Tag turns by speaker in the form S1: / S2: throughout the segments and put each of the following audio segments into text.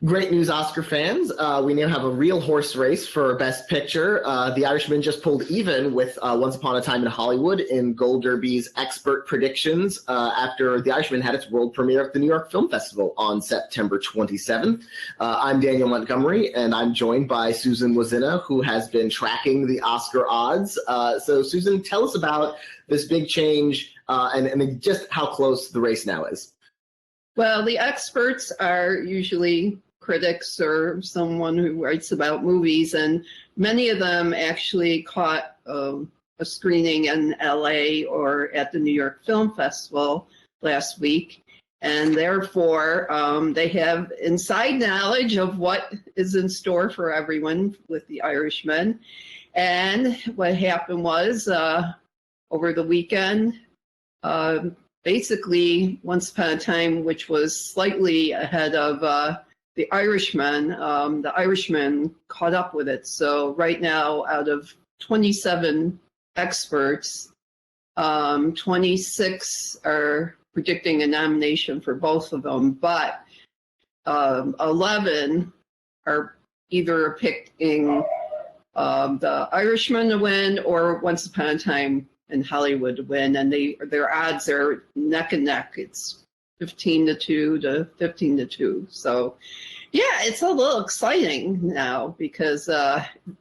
S1: Great news, Oscar fans. We now have a real horse race for Best Picture. The Irishman just pulled even with Once Upon a Time in Hollywood in Gold Derby's expert predictions after The Irishman had its world premiere at the New York Film Festival on September 27th. I'm Daniel Montgomery, and I'm joined by Susan Wloszczyna, who has been tracking the Oscar odds. So, Susan, tell us about this big change and just how close the race now is.
S2: Well, the experts are usually critics or someone who writes about movies, and many of them actually caught a screening in LA or at the New York Film Festival last week, and therefore they have inside knowledge of what is in store for everyone with The Irishman. And what happened was over the weekend, basically Once Upon a Time, which was slightly ahead of The Irishman caught up with it. So right now, out of 27 experts, 26 are predicting a nomination for both of them, but 11 are either picking The Irishman to win or Once Upon a Time in Hollywood to win, and their odds are neck and neck. It's 15-2 to 15-2. So, yeah, it's a little exciting now because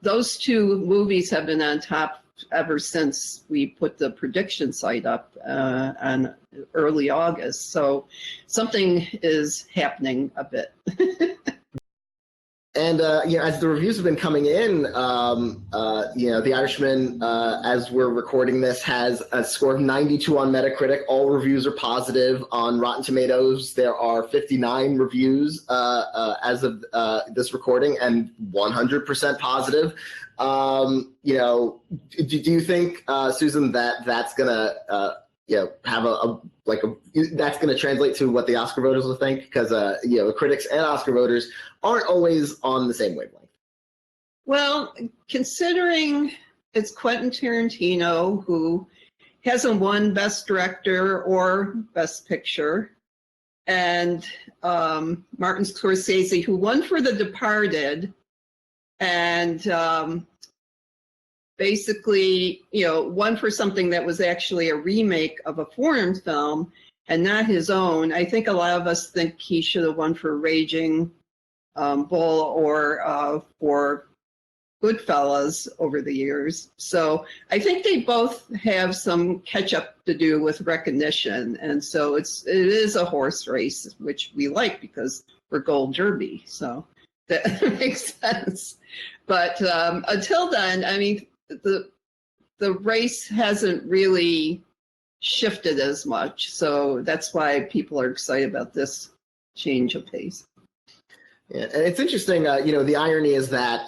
S2: those two movies have been on top ever since we put the prediction site up on early August. So something is happening a bit.
S1: And as the reviews have been coming in, The Irishman, as we're recording this, has a score of 92 on Metacritic. All reviews are positive. On Rotten Tomatoes, there are 59 reviews as of this recording, and 100% positive. Do you think, Susan, that's gonna have that's going to translate to what the Oscar voters will think? Because critics and Oscar voters aren't always on the same wavelength.
S2: Well, considering it's Quentin Tarantino, who hasn't won Best Director or Best Picture, and Martin Scorsese, who won for The Departed, and basically, one for something that was actually a remake of a foreign film and not his own. I think a lot of us think he should have won for Raging Bull or for Goodfellas over the years. So I think they both have some catch up to do with recognition. And so it is a horse race, which we like because we're Gold Derby. So that makes sense. But until then, I mean, the race hasn't really shifted as much, so that's why people are excited about this change of pace.
S1: Yeah, and it's interesting. The irony is that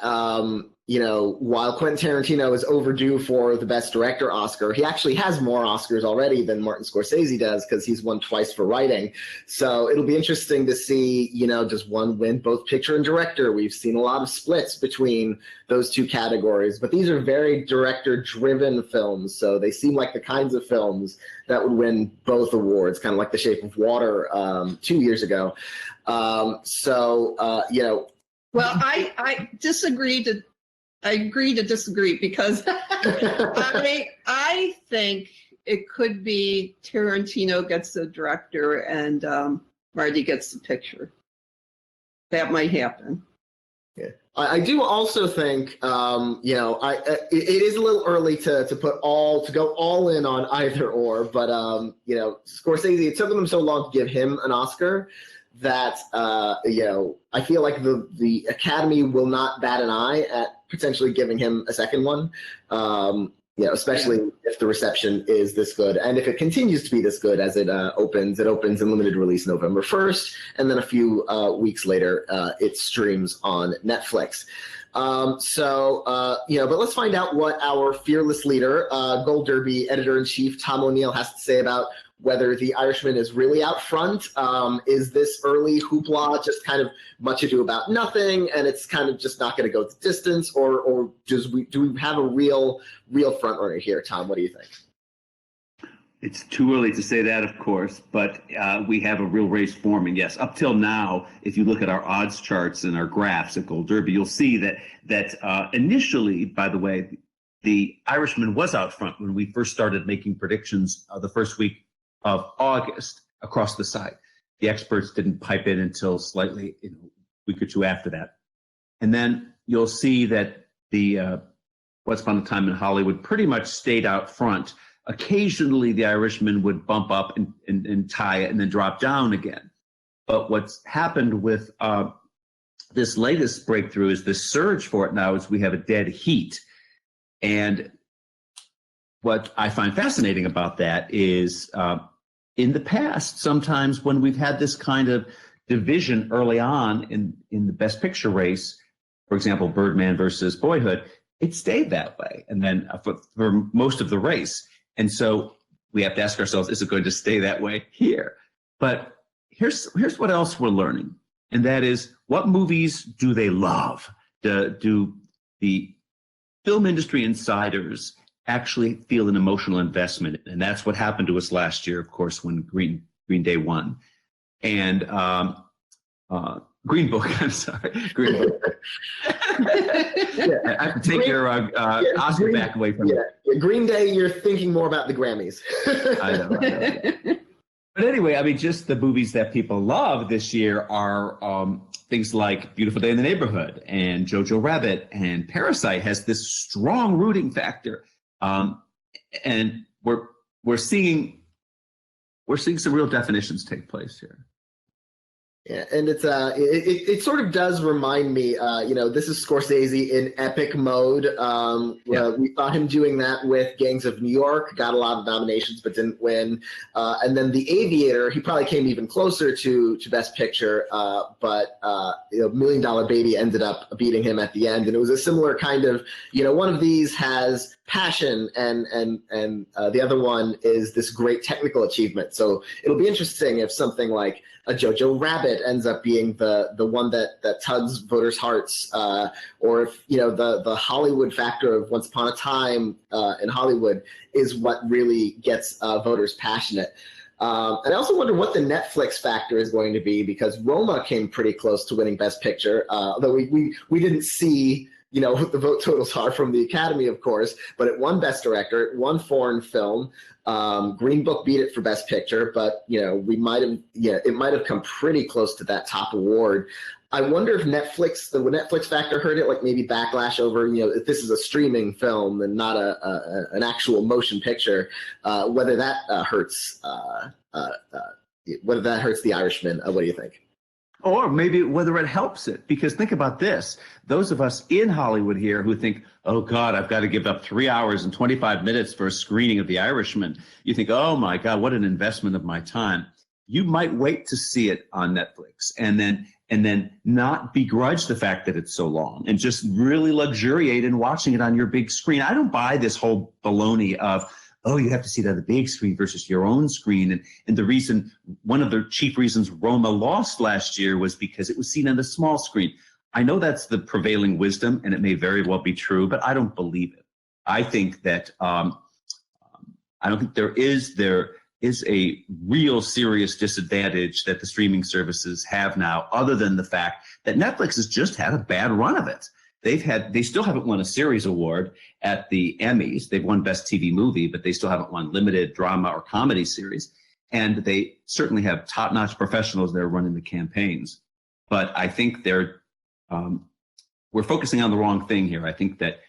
S1: while Quentin Tarantino is overdue for the Best Director Oscar, he actually has more Oscars already than Martin Scorsese does because he's won twice for writing. So it'll be interesting to see, does one win both picture and director? We've seen a lot of splits between those two categories, but these are very director-driven films, so they seem like the kinds of films that would win both awards, kind of like The Shape of Water 2 years ago. Well,
S2: I disagree to. I agree to disagree because I think it could be Tarantino gets the director and Marty gets the picture. That might happen.
S1: Yeah, I do also think it is a little early to go all in on either or, but Scorsese, it took them so long to give him an Oscar that I feel like the Academy will not bat an eye at potentially giving him a second one, especially if the reception is this good. And if it continues to be this good as it opens in limited release November 1st, and then a few weeks later, it streams on Netflix. But let's find out what our fearless leader, Gold Derby editor-in-chief Tom O'Neil has to say about whether The Irishman is really out front. Is this early hoopla just kind of much ado about nothing, and it's kind of just not going to go the distance, or do we have a real front runner here, Tom? What do you think?
S3: It's too early to say that, of course, but we have a real race forming. Yes, up till now, if you look at our odds charts and our graphs at Gold Derby, you'll see that initially, by the way, the Irishman was out front when we first started making predictions the first week of August across the site. The experts didn't pipe in until slightly a week or two after that. And then you'll see that the Once Upon a Time in Hollywood pretty much stayed out front. Occasionally, the Irishman would bump up and tie it and then drop down again. But what's happened with this latest breakthrough is the surge for it now is we have a dead heat. And what I find fascinating about that is in the past, sometimes when we've had this kind of division early on in the Best Picture race, for example, Birdman versus Boyhood, it stayed that way. And then for most of the race. And so we have to ask ourselves, is it going to stay that way here? But here's what else we're learning. And that is, what movies do they love? Do the film industry insiders actually feel an emotional investment? And that's what happened to us last year, of course, when Green Day won. And Green Book, I'm sorry. Green Book. I have to take your Oscar back away from you.
S1: Yeah. Green Day, you're thinking more about the Grammys.
S3: I know. But anyway, I mean, just the movies that people love this year are things like Beautiful Day in the Neighborhood and Jojo Rabbit, and Parasite has this strong rooting factor. And we're seeing some real definitions take place here.
S1: Yeah, and it's it sort of does remind me, this is Scorsese in epic mode. We saw him doing that with Gangs of New York, got a lot of nominations but didn't win. And then The Aviator, he probably came even closer to Best Picture, but Million Dollar Baby ended up beating him at the end. And it was a similar kind of, one of these has passion and the other one is this great technical achievement. So it'll be interesting if something like a Jojo Rabbit ends up being the one that tugs voters' hearts, or if the Hollywood factor of Once Upon a Time in Hollywood is what really gets voters passionate. And I also wonder what the Netflix factor is going to be, because Roma came pretty close to winning Best Picture, although we didn't see what the vote totals are from the Academy, of course, but it won Best Director, it won Foreign Film. Green Book beat it for Best Picture, but it might have come pretty close to that top award. I wonder if the Netflix factor hurt it, like maybe backlash over if this is a streaming film and not an actual motion picture, whether that hurts the Irishman. What do you think?
S3: Or maybe whether it helps it, because think about this. Those of us in Hollywood here who think, oh, God, I've got to give up 3 hours and 25 minutes for a screening of The Irishman. You think, oh, my God, what an investment of my time. You might wait to see it on Netflix and then not begrudge the fact that it's so long and just really luxuriate in watching it on your big screen. I don't buy this whole baloney of, oh, you have to see it on the big screen versus your own screen. And one of the chief reasons Roma lost last year was because it was seen on the small screen. I know that's the prevailing wisdom, and it may very well be true, but I don't believe it. I think that I don't think there is a real serious disadvantage that the streaming services have now, other than the fact that Netflix has just had a bad run of it. They still haven't won a series award at the Emmys. They've won Best TV Movie, but they still haven't won Limited Drama or Comedy Series. And they certainly have top-notch professionals there running the campaigns. But I think we're focusing on the wrong thing here. I think that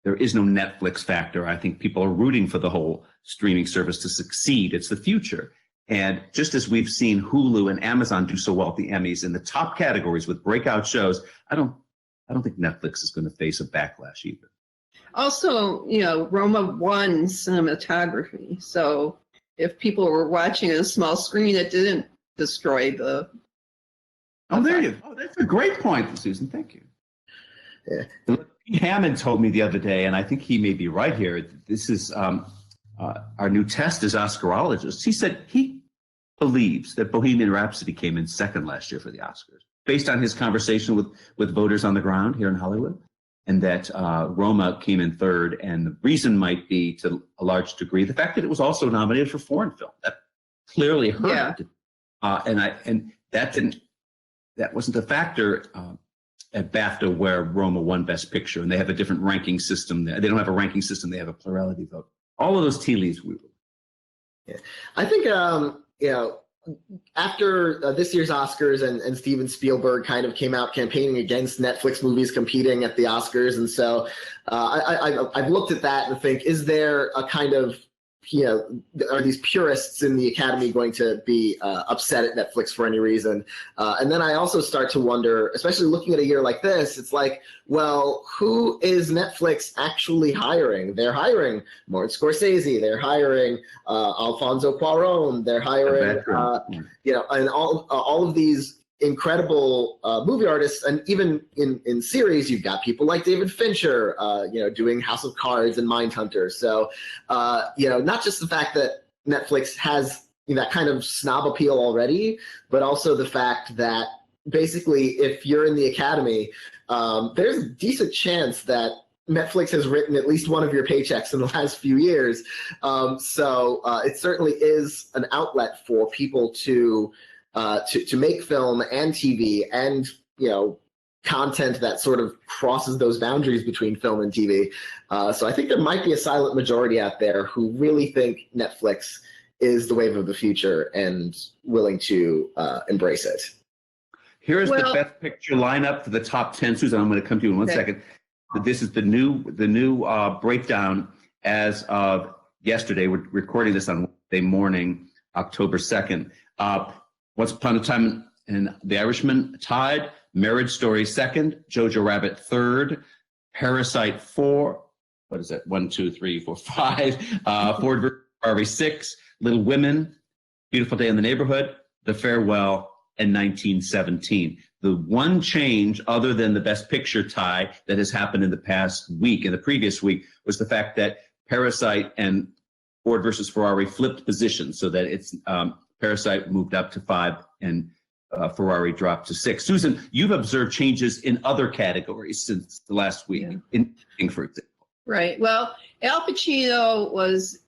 S3: there is no Netflix factor. I think people are rooting for the whole streaming service to succeed. It's the future. And just as we've seen Hulu and Amazon do so well at the Emmys in the top categories with breakout shows, I don't think Netflix is going to face a backlash either.
S2: Also, Roma won cinematography. So if people were watching on a small screen, it didn't destroy the...
S3: Oh, there you go. Oh, that's a great point, Susan. Thank you.
S1: Yeah.
S3: Hammond told me the other day, and I think he may be right here. This is our new test as Oscarologists. He said he believes that Bohemian Rhapsody came in second last year for the Oscars, based on his conversation with voters on the ground here in Hollywood. and that Roma came in third. And the reason might be, to a large degree, the fact that it was also nominated for foreign film. That clearly hurt. And that wasn't a factor at BAFTA, where Roma won Best Picture, and they have a different ranking system. They don't have a ranking system; they have a plurality vote. All of those tea leaves.
S1: I think after this year's Oscars and Steven Spielberg kind of came out campaigning against Netflix movies competing at the Oscars, and so I've looked at that and think, is there a kind of, are these purists in the Academy going to be upset at Netflix for any reason? And then I also start to wonder, especially looking at a year like this, it's like, well, who is Netflix actually hiring? They're hiring Martin Scorsese. They're hiring Alfonso Cuarón. They're hiring, and all of these incredible movie artists. And even in series, you've got people like David Fincher, doing House of Cards and Mindhunter. So, not just the fact that Netflix has that kind of snob appeal already, but also the fact that basically if you're in the Academy, there's a decent chance that Netflix has written at least one of your paychecks in the last few years. So it certainly is an outlet for people to make film and TV and, content that sort of crosses those boundaries between film and TV. So I think there might be a silent majority out there who really think Netflix is the wave of the future and willing to embrace it.
S3: Here's the Best Picture lineup for the top 10. Susan, I'm going to come to you in one second. This is the new breakdown as of yesterday. We're recording this on Wednesday morning, October 2nd. Once Upon a Time in The Irishman tied, Marriage Story second, Jojo Rabbit third, Parasite 4, what is that? 1, 2, 3, 4, 5. Ford v. Ferrari 6, Little Women, Beautiful Day in the Neighborhood, The Farewell, and 1917. The one change other than the Best Picture tie that has happened in the past week, in the previous week, was the fact that Parasite and Ford versus Ferrari flipped positions, so that it's Parasite moved up to 5 and Ferrari dropped to 6. Susan, you've observed changes in other categories since the last week, in for example.
S2: Right. Well, Al Pacino was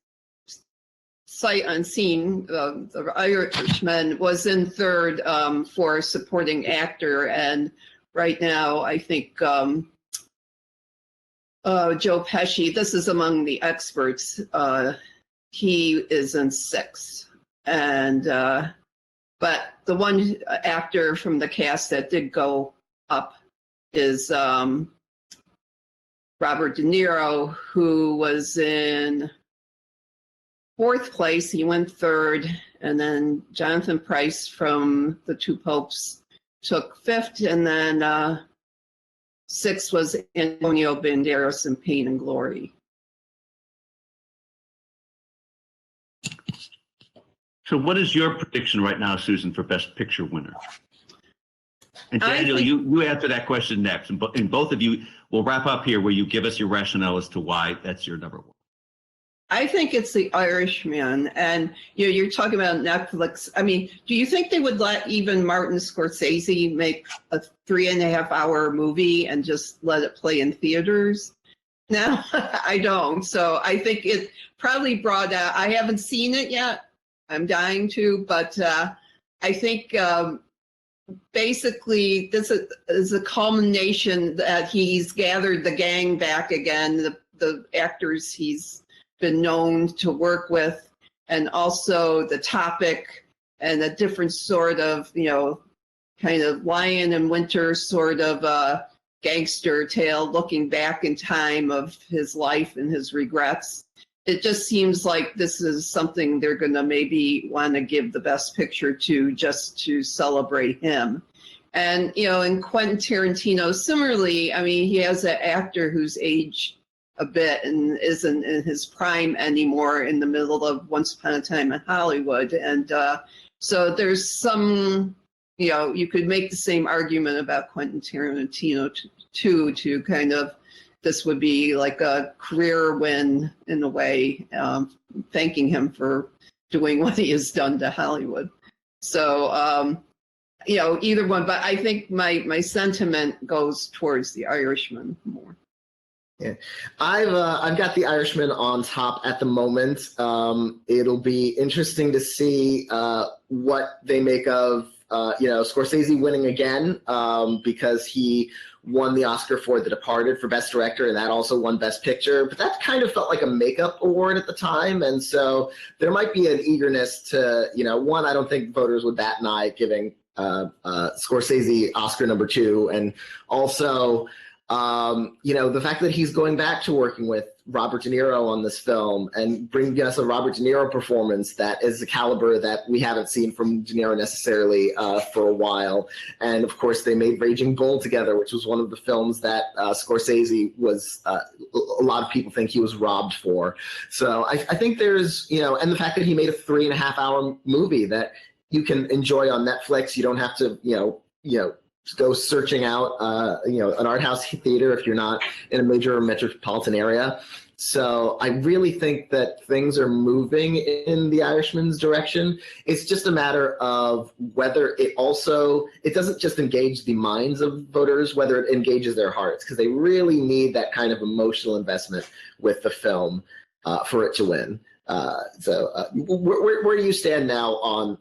S2: sight unseen. The Irishman was in third for supporting actor, and right now I think Joe Pesci, this is among the experts, he is in 6th. And but the one actor from the cast that did go up is Robert De Niro, who was in 4th place. He went 3rd, and then Jonathan Pryce from The Two Popes took 5th, and then 6th was Antonio Banderas in Pain and Glory.
S3: So what is your prediction right now, Susan, for Best Picture winner? And Daniel, you answer that question next. And both of you will wrap up here where you give us your rationale as to why that's your number one.
S2: I think it's The Irishman. And you're talking about Netflix. I mean, do you think they would let even Martin Scorsese make a 3.5-hour movie and just let it play in theaters? No, I don't. So I think it probably brought out, I haven't seen it yet. I'm dying to, but I think basically this is a culmination that he's gathered the gang back again, the actors he's been known to work with, and also the topic and a different sort of, kind of Lion and Winter sort of gangster tale looking back in time of his life and his regrets. It just seems like this is something they're going to maybe want to give the Best Picture to, just to celebrate him. And, in Quentin Tarantino, similarly, I mean, he has an actor who's aged a bit and isn't in his prime anymore in the middle of Once Upon a Time in Hollywood. And so there's some, you could make the same argument about Quentin Tarantino too, to kind of, this would be like a career win in a way, thanking him for doing what he has done to Hollywood. So, either one, but I think my sentiment goes towards The Irishman more.
S1: Yeah, I've got The Irishman on top at the moment. It'll be interesting to see what they make of Scorsese winning again, because he won the Oscar for The Departed for Best Director, and that also won Best Picture. But that kind of felt like a makeup award at the time, and so there might be an eagerness to, one, I don't think voters would bat an eye giving Scorsese Oscar #2, and also the fact that he's going back to working with Robert De Niro on this film and bringing us a Robert De Niro performance that is the caliber that we haven't seen from De Niro necessarily for a while. And of course, they made Raging Bull together, which was one of the films that Scorsese was, a lot of people think he was robbed for. So I think there's, and the fact that he made a 3.5-hour movie that you can enjoy on Netflix. You don't have to, go searching out, an art house theater if you're not in a major metropolitan area. So I really think that things are moving in The Irishman's direction. It's just a matter of whether it doesn't just engage the minds of voters, whether it engages their hearts, because they really need that kind of emotional investment with the film for it to win. Where do you stand now on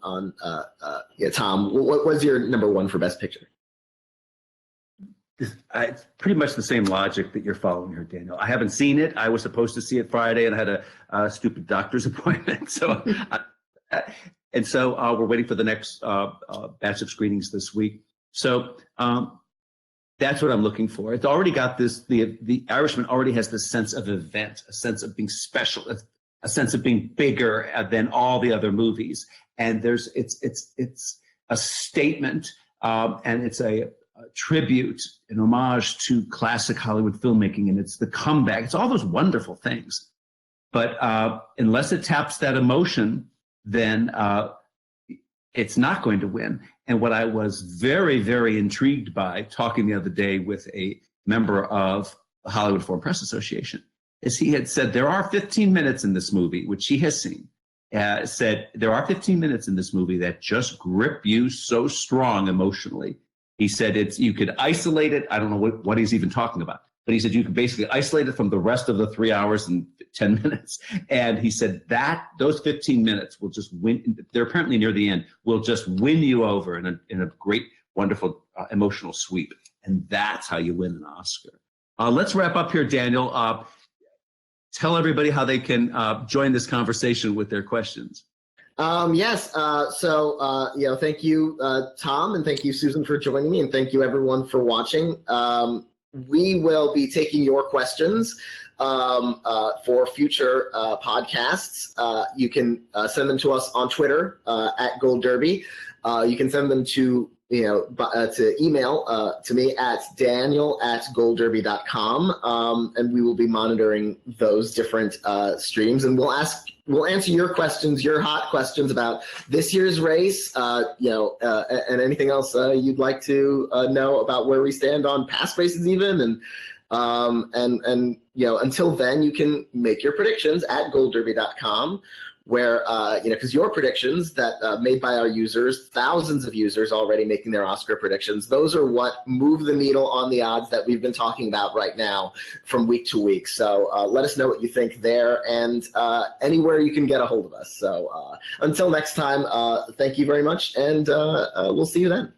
S1: Tom? What was your #1 for Best Picture?
S3: It's pretty much the same logic that you're following here, Daniel. I haven't seen it. I was supposed to see it Friday, and I had a stupid doctor's appointment. So, we're waiting for the next batch of screenings this week. So that's what I'm looking for. It's already got this. The Irishman already has this sense of event, a sense of being special, a sense of being bigger than all the other movies. And it's a statement, and it's a tribute, an homage to classic Hollywood filmmaking, and it's the comeback. It's all those wonderful things. But unless it taps that emotion, then it's not going to win. And what I was very, very intrigued by talking the other day with a member of the Hollywood Foreign Press Association is he had said there are 15 minutes in this movie, which he has seen, said there are 15 minutes in this movie that just grip you so strong emotionally. He said you could isolate it. I don't know what he's even talking about, but he said you could basically isolate it from the rest of the 3 hours and 10 minutes. And he said that those 15 minutes will just win. They're apparently near the end, will just win you over in a great, wonderful emotional sweep. And that's how you win an Oscar. Let's wrap up here, Daniel. Tell everybody how they can join this conversation with their questions.
S1: Yes. Thank you, Tom, and thank you, Susan, for joining me, and thank you, everyone, for watching. We will be taking your questions for future podcasts. You can send them to us on Twitter at Gold Derby. You can send them to email to me at daniel@goldderby.com, and we will be monitoring those different streams, and we'll answer your questions, your hot questions about this year's race, and anything else you'd like to know about where we stand on past races, even, and until then, you can make your predictions at goldderby.com. Where, because your predictions that made by our users, thousands of users already making their Oscar predictions, those are what move the needle on the odds that we've been talking about right now from week to week. So let us know what you think there, and anywhere you can get a hold of us. So until next time, thank you very much, and we'll see you then.